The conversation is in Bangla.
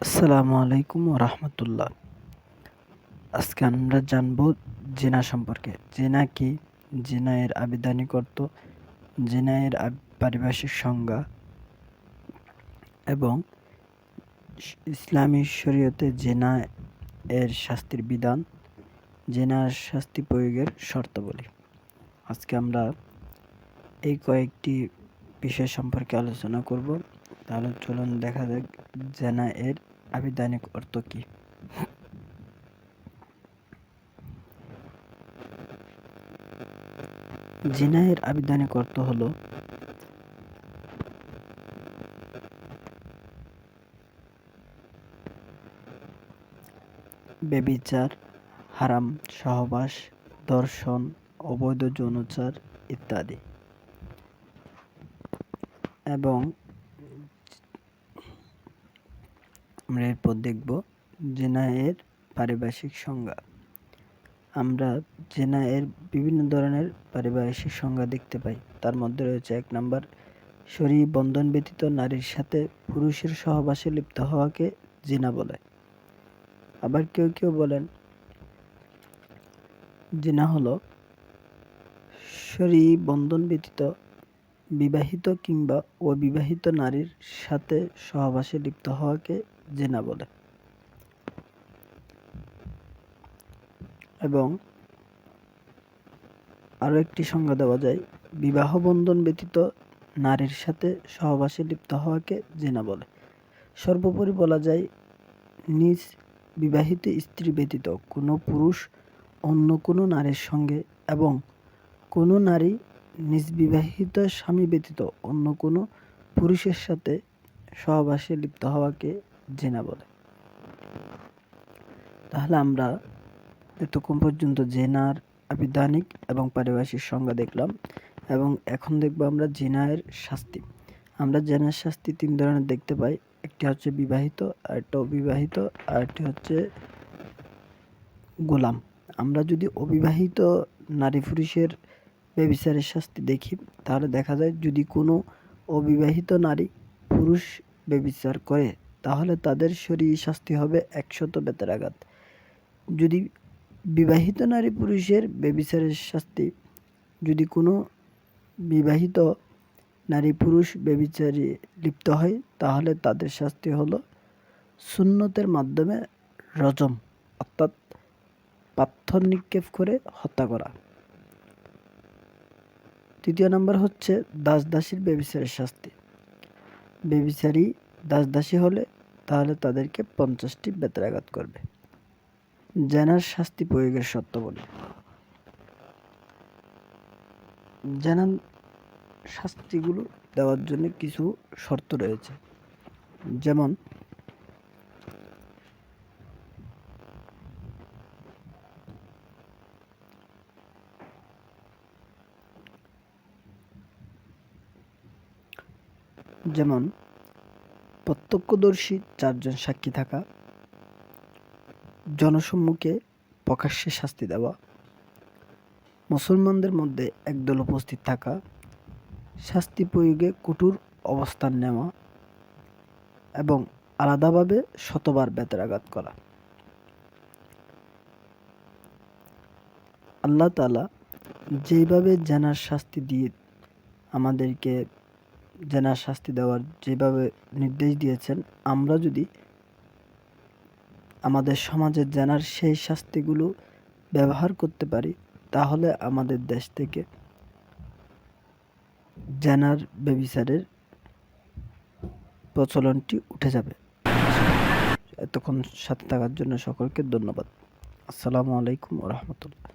আসসালামু আলাইকুম রাহমাতুল্লাহ। আজকে আমরা জানব জিনা সম্পর্কে। জিনা কি? জিনা এর আবিধানিক অর্থ, জিনা এর পারিভাষিক সংজ্ঞা এবং ইসলামী শরীয়তে জিনা এর শাস্তির বিধান, জিনার শাস্তি প্রয়োগের শর্তাবলী। আজকে আমরা এই কয়েকটি বিষয় সম্পর্কে আলোচনা করব। তাহলে চলুন দেখা যাক জিনা এর আবিধানিক অর্থ কি। জিনা এর আবিধানিক অর্থ হলো ব্যভিচার, হারাম সহবাস, ধর্ষণ, অবৈধ যৌনাচার ইত্যাদি। এবং আমরা এরপর দেখব জিনা এর পারিভাষিক সংজ্ঞা। আমরা জিনা এর বিভিন্ন ধরনের পারিভাষিক সংজ্ঞা দেখতে পাই। তার মধ্যে রয়েছে ১ নাম্বার, শরীর বন্ধন ব্যতীত নারীর সাথে পুরুষের সহবাসে লিপ্ত হওয়াকে জিনা বলে। আবার কেউ কেউ বলেন জিনা হলো শরীর বন্ধন ব্যতীত বিবাহিত কিংবা অবিবাহিত নারীর সাথে সহবাসে লিপ্ত হওয়াকে জিনা বলে। এবং আরও একটি সংজ্ঞা দেওয়া যায়, বিবাহ বন্ধন ব্যতীত নারীর সাথে সহবাসে লিপ্ত হওয়াকে জিনা বলে। সর্বোপরি বলা যায়, নিজ বিবাহিত স্ত্রী ব্যতীত কোনো পুরুষ অন্য কোনো নারীর সঙ্গে এবং কোনো নারী নিজ বিবাহিত স্বামী ব্যতীত অন্য কোনো পুরুষের সাথে সহবাসে লিপ্ত হওয়াকে জিনা বলে। তাহলে আমরা এতক্ষণ পর্যন্ত জিনার আবিধানিক এবং পারিভাষিক সংজ্ঞা দেখলাম, এবং এখন দেখব আমরা জিনার শাস্তি। আমরা জিনার শাস্তি ৩ ধরনের দেখতে পাই। একটি হচ্ছে বিবাহিত, আরেকটা অবিবাহিত, আরেকটি হচ্ছে গোলাম। আমরা যদি অবিবাহিত নারী পুরুষের ব্যভিচারের শাস্তি দেখি, তাহলে দেখা যায় যদি কোনো অবিবাহিত নারী পুরুষ ব্যভিচার করে তাহলে তাদের শরীর শাস্তি হবে ১০০ বেতের আঘাত। যদি বিবাহিত নারী পুরুষের ব্যভিচারের শাস্তি, যদি কোনো বিবাহিত নারী পুরুষ ব্যভিচারে লিপ্ত হয় তাহলে তাদের শাস্তি হলো সুন্নতের মাধ্যমে রজম, অর্থাৎ পাথর নিক্ষেপ করে হত্যা করা। ৩য় নাম্বার হচ্ছে দাস দাসীর ব্যভিচারের শাস্তি। ব্যভিচারী দাস দাসী হলে তাহলে তাদেরকে ৫০টি বেতের আঘাত করবে। জিনার শাস্তি প্রয়োগের শর্তাবলী। জিনার শাস্তিগুলো দেওয়ার জন্য কিছু শর্ত রয়েছে। যেমন প্রত্যক্ষদর্শী ৪ জন সাক্ষী থাকা, জনসম্মুখে প্রকাশ্যে শাস্তি দেওয়া, মুসলমানদের মধ্যে একদল উপস্থিত থাকা, শাস্তি প্রয়োগে কঠোর অবস্থান নেওয়া এবং আলাদাভাবে শতবার বেতের আঘাত করা। আল্লাহ তাআলা যেভাবে জিনার শাস্তি দিয়ে আমাদেরকে জিনার শাস্তি দেওয়ার যেভাবে নির্দেশ দিয়েছেন, আমরা যদি আমাদের সমাজে জিনার সেই শাস্তিগুলো ব্যবহার করতে পারি তাহলে আমাদের দেশ থেকে জিনার ব্যভিচারের প্রচলনটি উঠে যাবে। এতক্ষণ সাথে থাকার জন্য সকলকে ধন্যবাদ। আসসালামু আলাইকুম রাহমাতুল্লাহ।